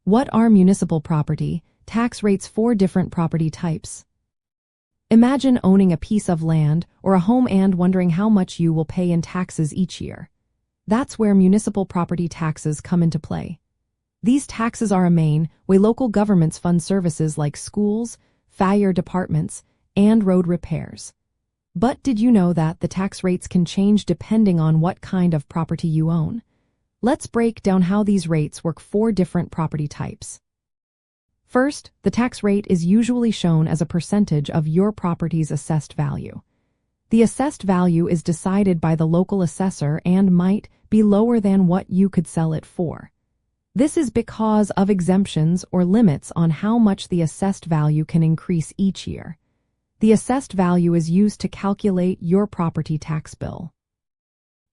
What are municipal property tax rates for different property types? Imagine owning a piece of land or a home and wondering how much you will pay in taxes each year. That's where municipal property taxes come into play. These taxes are a main way local governments fund services like schools, fire departments, and road repairs. But did you know that the tax rates can change depending on what kind of property you own? Let's break down how these rates work for different property types. First, the tax rate is usually shown as a percentage of your property's assessed value. The assessed value is decided by the local assessor and might be lower than what you could sell it for. This is because of exemptions or limits on how much the assessed value can increase each year. The assessed value is used to calculate your property tax bill.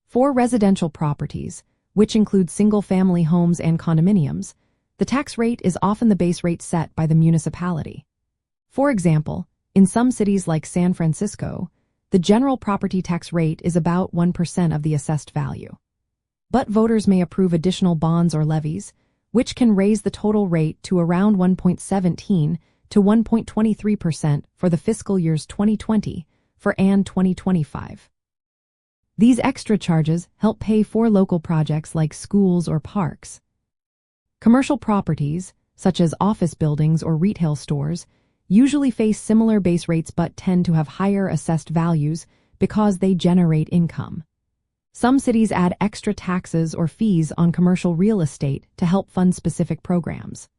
For residential properties, which include single-family homes and condominiums, the tax rate is often the base rate set by the municipality. For example, in some cities like San Francisco, the general property tax rate is about 1% of the assessed value. But voters may approve additional bonds or levies, which can raise the total rate to around 1.17 to 1.23% for the fiscal years 2020 and 2025. These extra charges help pay for local projects like schools or parks. Commercial properties, such as office buildings or retail stores, usually face similar base rates but tend to have higher assessed values because they generate income. Some cities add extra taxes or fees on commercial real estate to help fund specific programs.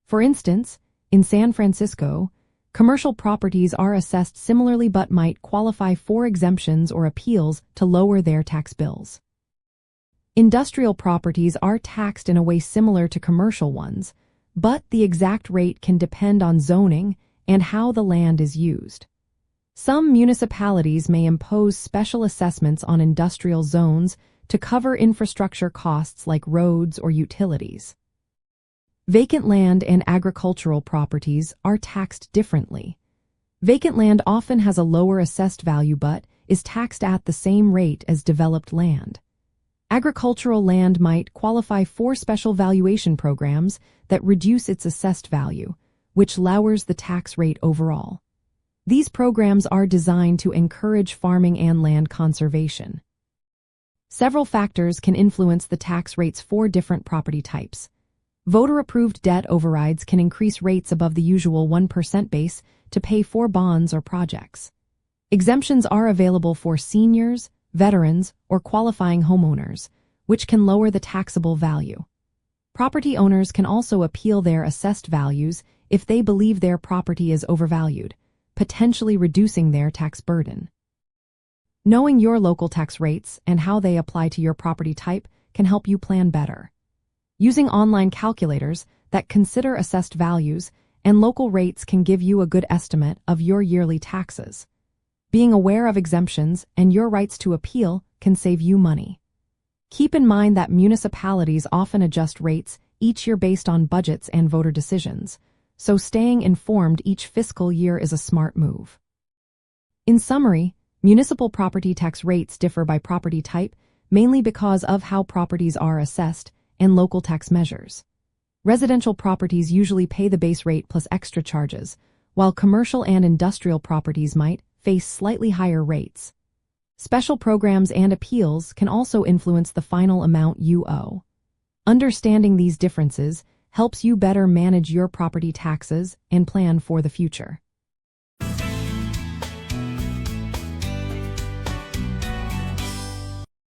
For instance, in San Francisco, commercial properties are assessed similarly but might qualify for exemptions or appeals to lower their tax bills. Industrial properties are taxed in a way similar to commercial ones, but the exact rate can depend on zoning and how the land is used. Some municipalities may impose special assessments on industrial zones to cover infrastructure costs like roads or utilities. Vacant land and agricultural properties are taxed differently. Vacant land often has a lower assessed value but is taxed at the same rate as developed land. Agricultural land might qualify for special valuation programs that reduce its assessed value, which lowers the tax rate overall. These programs are designed to encourage farming and land conservation. Several factors can influence the tax rates for different property types. Voter-approved debt overrides can increase rates above the usual 1% base to pay for bonds or projects. Exemptions are available for seniors, veterans, or qualifying homeowners, which can lower the taxable value. Property owners can also appeal their assessed values if they believe their property is overvalued, potentially reducing their tax burden. Knowing your local tax rates and how they apply to your property type can help you plan better. Using online calculators that consider assessed values and local rates can give you a good estimate of your yearly taxes. Being aware of exemptions and your rights to appeal can save you money. Keep in mind that municipalities often adjust rates each year based on budgets and voter decisions, so staying informed each fiscal year is a smart move. In summary, municipal property tax rates differ by property type mainly because of how properties are assessed and local tax measures. Residential properties usually pay the base rate plus extra charges, while commercial and industrial properties might face slightly higher rates. Special programs and appeals can also influence the final amount you owe. Understanding these differences helps you better manage your property taxes and plan for the future.